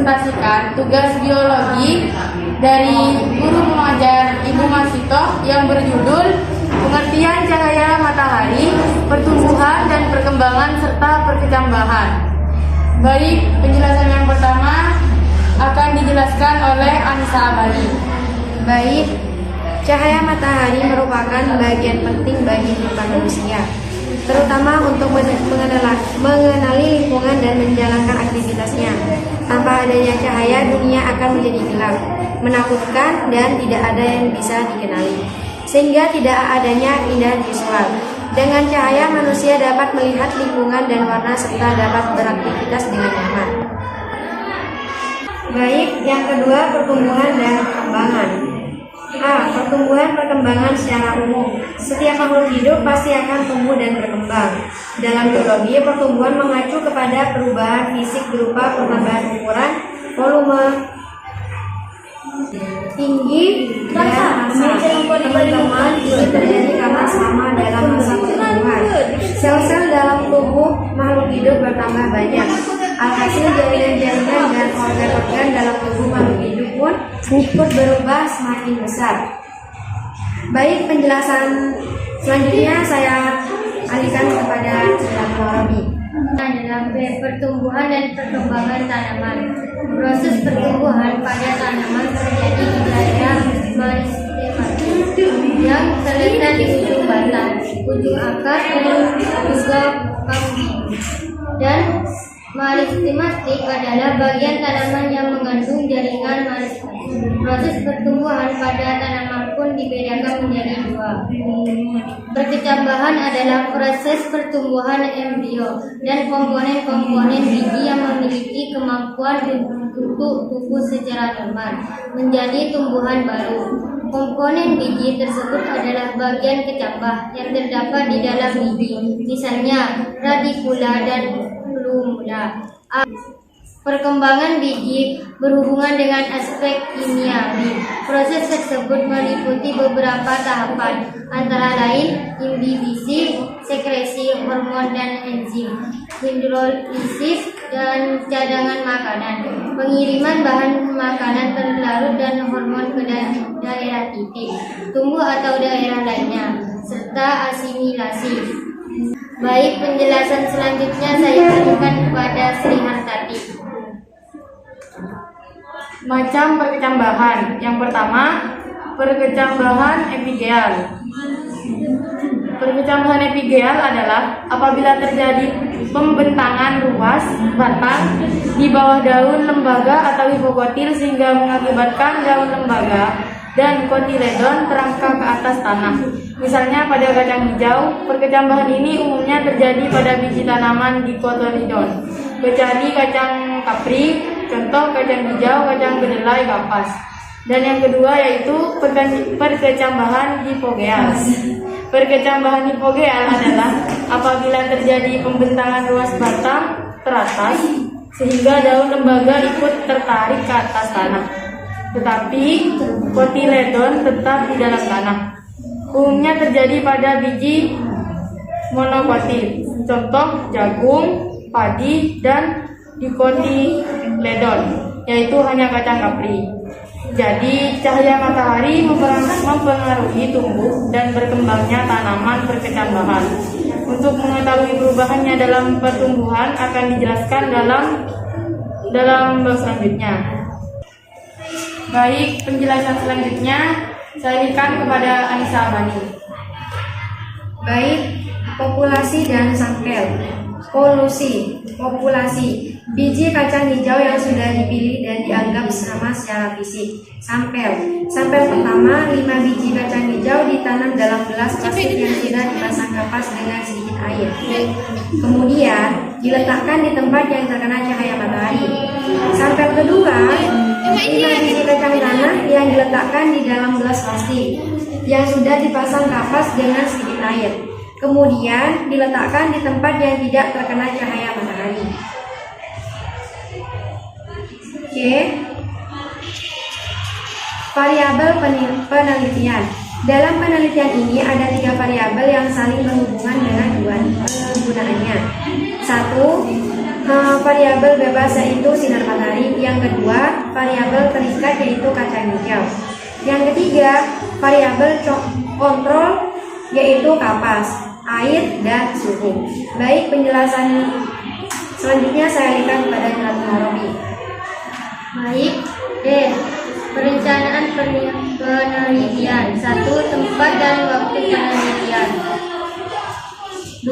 mempresentasikan tugas biologi dari guru pengajar Ibu Masito yang berjudul Pengertian Cahaya Matahari, Pertumbuhan dan Perkembangan serta Perkecambahan. Baik, penjelasan yang pertama akan dijelaskan oleh Anissa Abadi. Baik, cahaya matahari merupakan bagian penting bagi kehidupan manusia, terutama untuk mengenali lingkungan dan menjalankan aktivitasnya. Tanpa adanya cahaya, dunia akan menjadi gelap, menakutkan, dan tidak ada yang bisa dikenali, sehingga tidak adanya keindahan visual. Dengan cahaya, manusia dapat melihat lingkungan dan warna serta dapat beraktivitas dengan nyaman. Baik, yang kedua, pertumbuhan dan perkembangan. A. Pertumbuhan perkembangan secara umum. Setiap makhluk hidup pasti akan tumbuh dan berkembang. Dalam biologi, pertumbuhan mengacu kepada perubahan fisik berupa penambahan ukuran, volume, tinggi, dan massa. Teman-teman, ini terjadi karena sama dalam masa pertumbuhan. Sel-sel dalam tubuh makhluk hidup bertambah banyak. Alhasil jaringan-jaringan dan organ-organ dalam tubuh makhluk hidup pun ikut berubah semakin besar. Baik, penjelasan selanjutnya saya alihkan kepada Rabi. Dalam pertumbuhan dan perkembangan tanaman. Proses pertumbuhan pada tanaman terjadi di daerah meristematik yang terletak di ujung batang, ujung akar, dan juga kambing. Dan meristematik adalah bagian tanaman yang mengandung jaringan meristematik. Proses pertumbuhan pada tanaman pun dibedakan menjadi dua. Perkecambahan adalah proses pertumbuhan embrio dan komponen-komponen biji yang memiliki kemampuan untuk tumbuh secara normal menjadi tumbuhan baru. Komponen biji tersebut adalah bagian kecambah yang terdapat di dalam biji, misalnya radikula dan plumula. Perkembangan biji berhubungan dengan aspek kimiawi. Proses tersebut meliputi beberapa tahapan, antara lain imbibisi, sekresi hormon dan enzim, hidrolisis, dan cadangan makanan, pengiriman bahan makanan terlarut dan hormon ke daerah titik, tumbuh atau daerah lainnya, serta asimilasi. Baik, penjelasan selanjutnya saya berikan kepada Sri Hartati. Macam perkecambahan. Yang pertama, perkecambahan epigeal. Perkecambahan epigeal adalah apabila terjadi pembentangan ruas batang di bawah daun lembaga atau hipokotil sehingga mengakibatkan daun lembaga dan kotiledon terangkat ke atas tanah. Misalnya pada kacang hijau, perkecambahan ini umumnya terjadi pada biji tanaman dikotilodon, kecuali kacang kapri, contoh kacang hijau, kacang kedelai, kapas. Dan yang kedua yaitu perkecambahan hipogeal. Perkecambahan hipogeal adalah apabila terjadi pembentangan ruas batang teratas sehingga daun lembaga ikut tertarik ke atas tanah, tetapi kotiledon tetap di dalam tanah. Umumnya terjadi pada biji monokotil, contoh jagung, padi, dan dikotiledon, yaitu hanya kacang kapri. Jadi cahaya matahari mempengaruhi tumbuh dan berkembangnya tanaman perkecambahan. Untuk mengetahui perubahannya dalam pertumbuhan akan dijelaskan dalam bab selanjutnya. Baik, penjelasan selanjutnya saya berikan kepada Anissa Abadi. Baik, populasi dan sampel. Populasi biji kacang hijau yang sudah dipilih dan dianggap sama secara fisik. Sampel pertama, 5 biji kacang hijau ditanam dalam gelas plastik yang sudah dipasang kapas dengan sedikit air. Kemudian diletakkan di tempat yang terkena cahaya matahari. Sampel kedua, 5 biji kacang tanah yang diletakkan di dalam gelas plastik yang sudah dipasang kapas dengan sedikit air. Kemudian diletakkan di tempat yang tidak terkena cahaya matahari. Oke. Variabel penelitian. Dalam penelitian ini ada 3 variabel yang saling berhubungan dengan penggunaannya. 1. Variabel bebas yaitu sinar matahari. Yang kedua, variabel terikat yaitu kacang hijau. Yang ketiga, variabel kontrol yaitu kapas, air, dan suhu. Baik, penjelasan selanjutnya saya alihkan kepada Nuratul Robi. Baik, perencanaan penelitian. 1. Tempat dan waktu penelitian. 2.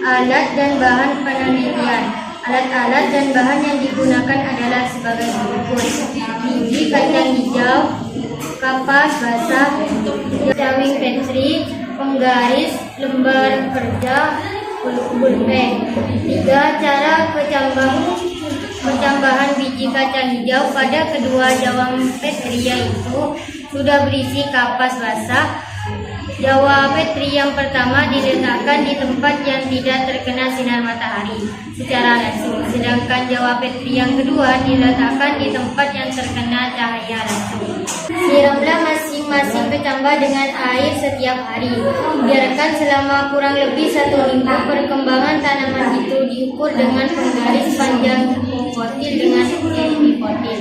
Alat dan bahan penelitian. Alat-alat dan bahan yang digunakan adalah sebagai berikut: biji kacang hijau, kapas basah, drawing petri, penggaris, lembar kerja, pulpen. 3. Cara pencambahan biji kacang hijau pada kedua jawang petri, yaitu sudah berisi kapas basah. Jawa petri yang pertama diletakkan di tempat yang tidak terkena sinar matahari secara langsung, sedangkan Jawa petri yang kedua diletakkan di tempat yang terkena cahaya langsung. Siramlah masing-masing kecambah dengan air setiap hari. Biarkan selama kurang lebih 1 minggu. Perkembangan tanaman itu diukur dengan penggaris panjang hipokotil dengan hipokotil.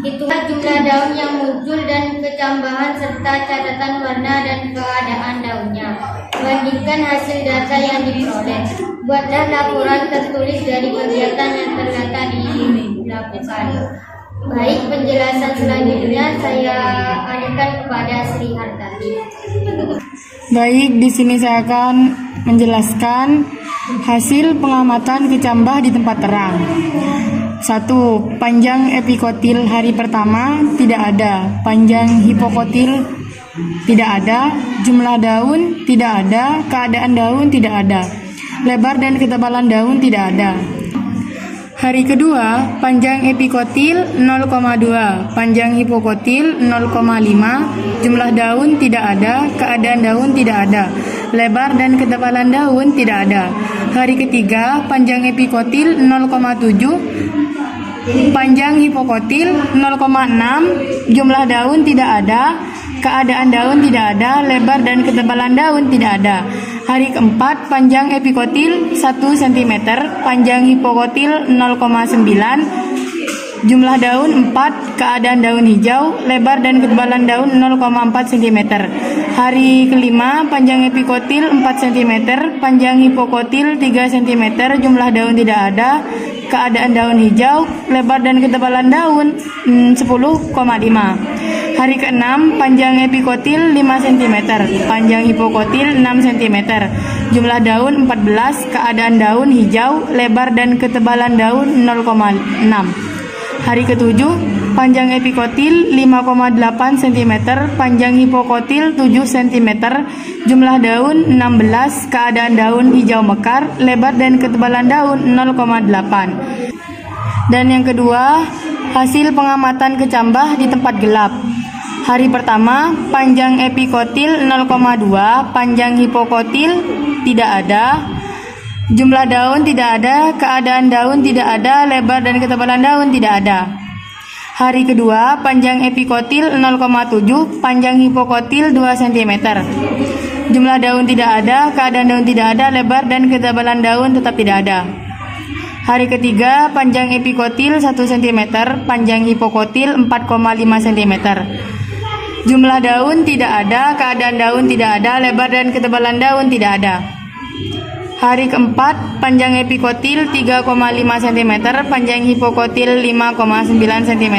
Itulah jumlah daun yang muncul dan kecambahan serta catatan warna dan keadaan daunnya. Bandingkan hasil data yang diperoleh. Buatlah laporan tertulis dari kegiatan yang terdata dilakukan. Baik, penjelasan selanjutnya saya alihkan kepada Sri Hartati. Baik, di sini saya akan menjelaskan hasil pengamatan kecambah di tempat terang. 1. Panjang epikotil hari pertama tidak ada, panjang hipokotil tidak ada, jumlah daun tidak ada, keadaan daun tidak ada, lebar dan ketebalan daun tidak ada. Hari kedua, panjang epikotil 0,2, panjang hipokotil 0,5, jumlah daun tidak ada, keadaan daun tidak ada, lebar dan ketebalan daun tidak ada. Hari ketiga, panjang epikotil 0,7, panjang hipokotil 0,6, jumlah daun tidak ada, keadaan daun tidak ada, lebar dan ketebalan daun tidak ada. Hari keempat, panjang epikotil 1 cm, panjang hipokotil 0,9, jumlah daun 4, keadaan daun hijau, lebar dan ketebalan daun 0,4 cm. Hari kelima, panjang epikotil 4 cm, panjang hipokotil 3 cm, jumlah daun tidak ada, keadaan daun hijau, lebar dan ketebalan daun 10,5. Hari ke-6, panjang epikotil 5 cm, panjang hipokotil 6 cm, jumlah daun 14, keadaan daun hijau, lebar dan ketebalan daun 0,6. Hari ke-7, panjang epikotil 5,8 cm, panjang hipokotil 7 cm, jumlah daun 16, keadaan daun hijau mekar, lebar dan ketebalan daun 0,8. Dan yang kedua, hasil pengamatan kecambah di tempat gelap. Hari pertama, panjang epikotil 0,2, panjang hipokotil tidak ada, jumlah daun tidak ada, keadaan daun tidak ada, lebar dan ketebalan daun tidak ada. Hari kedua, panjang epikotil 0,7, panjang hipokotil 2 cm, jumlah daun tidak ada, keadaan daun tidak ada, lebar dan ketebalan daun tetap tidak ada. Hari ketiga, panjang epikotil 1 cm, panjang hipokotil 4,5 cm, jumlah daun tidak ada, keadaan daun tidak ada, lebar dan ketebalan daun tidak ada. Hari keempat, panjang epikotil 3,5 cm, panjang hipokotil 5,9 cm,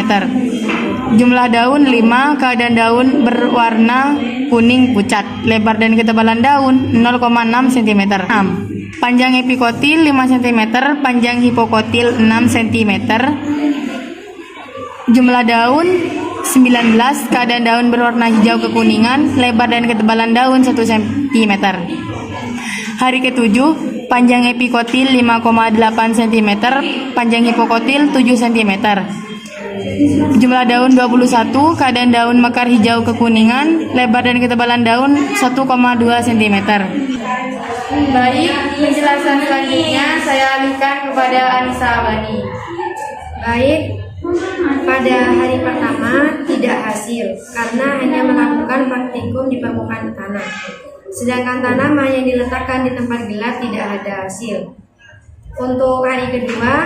jumlah daun 5, keadaan daun berwarna kuning pucat, lebar dan ketebalan daun 0,6 cm. 6. Panjang epikotil 5 cm, panjang hipokotil 6 cm, jumlah daun 19, keadaan daun berwarna hijau kekuningan, lebar dan ketebalan daun 1 cm. Hari ketujuh, panjang epikotil 5,8 cm, panjang hipokotil 7 cm, jumlah daun 21, keadaan daun mekar hijau kekuningan, lebar dan ketebalan daun 1,2 cm. Baik, penjelasan selanjutnya saya alihkan kepada Anissa Abani. Baik, pada hari pertama tidak hasil karena hanya melakukan praktikum di permukaan tanah. Sedangkan tanaman yang diletakkan di tempat gelap tidak ada hasil. Untuk hari kedua,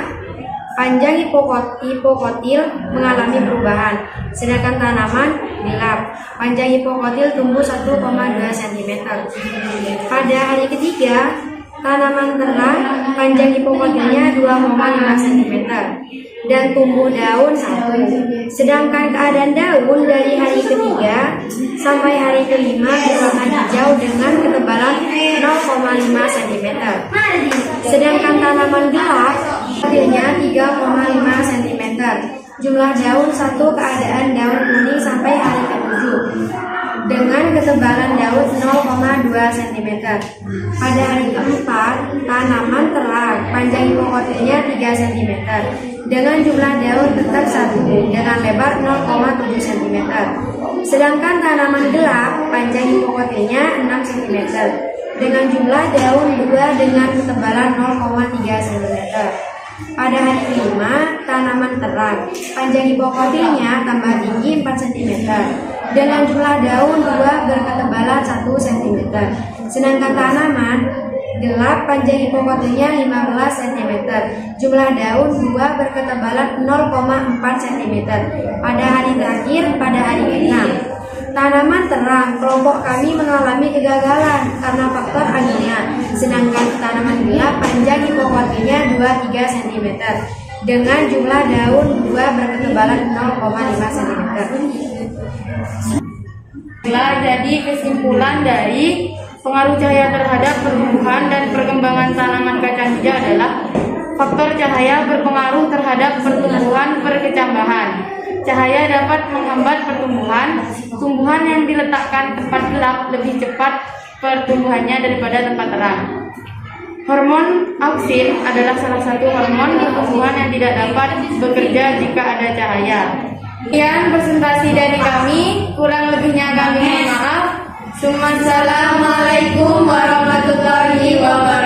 panjang hipokotil mengalami perubahan, sedangkan tanaman gelap. Panjang hipokotil tumbuh 1,2 cm. Pada hari ketiga, tanaman terang panjang hipokotilnya 2,5 cm dan tumbuh daun 1. Sedangkan keadaan daun dari hari ketiga sampai hari kelima berwarna hijau dengan ketebalan 0,5 cm. Sedangkan tanaman gelap hasilnya 3,5 cm. Jumlah daun 1, keadaan daun kuning sampai hari ke-7 dengan ketebalan daun 0,2 cm. Pada hari keempat, tanaman terang panjang hipokotilnya 3 cm dengan jumlah daun tetap 1 dengan lebar 0,7 cm. Sedangkan tanaman gelap panjang hipokotilnya 6 cm dengan jumlah daun 2 dengan ketebalan 0,3 cm. Pada hari kelima, tanaman terang panjang hipokotilnya tambah tinggi 4 cm dengan jumlah daun 2 berketebalan 1 cm. Sedangkan tanaman gelap panjang hipokotilnya 15 cm, jumlah daun 2 berketebalan 0,4 cm. Pada hari terakhir, pada hari ke-6, tanaman terang kelompok kami mengalami kegagalan karena faktor anginnya, sedangkan tanaman gelap panjang hipokotilnya 2-3 cm dengan jumlah daun 2 berketebalan 0,5 cm. Telah jadi kesimpulan dari pengaruh cahaya terhadap pertumbuhan dan perkembangan tanaman kacang hijau adalah faktor cahaya berpengaruh terhadap pertumbuhan perkecambahan. Cahaya dapat menghambat pertumbuhan. Tumbuhan yang diletakkan tempat gelap lebih cepat pertumbuhannya daripada tempat terang. Hormon auksin adalah salah satu hormon pertumbuhan yang tidak dapat bekerja jika ada cahaya. Sekian presentasi dari kami, kurang lebihnya kami mohon maaf. Assalamualaikum warahmatullahi wabarakatuh.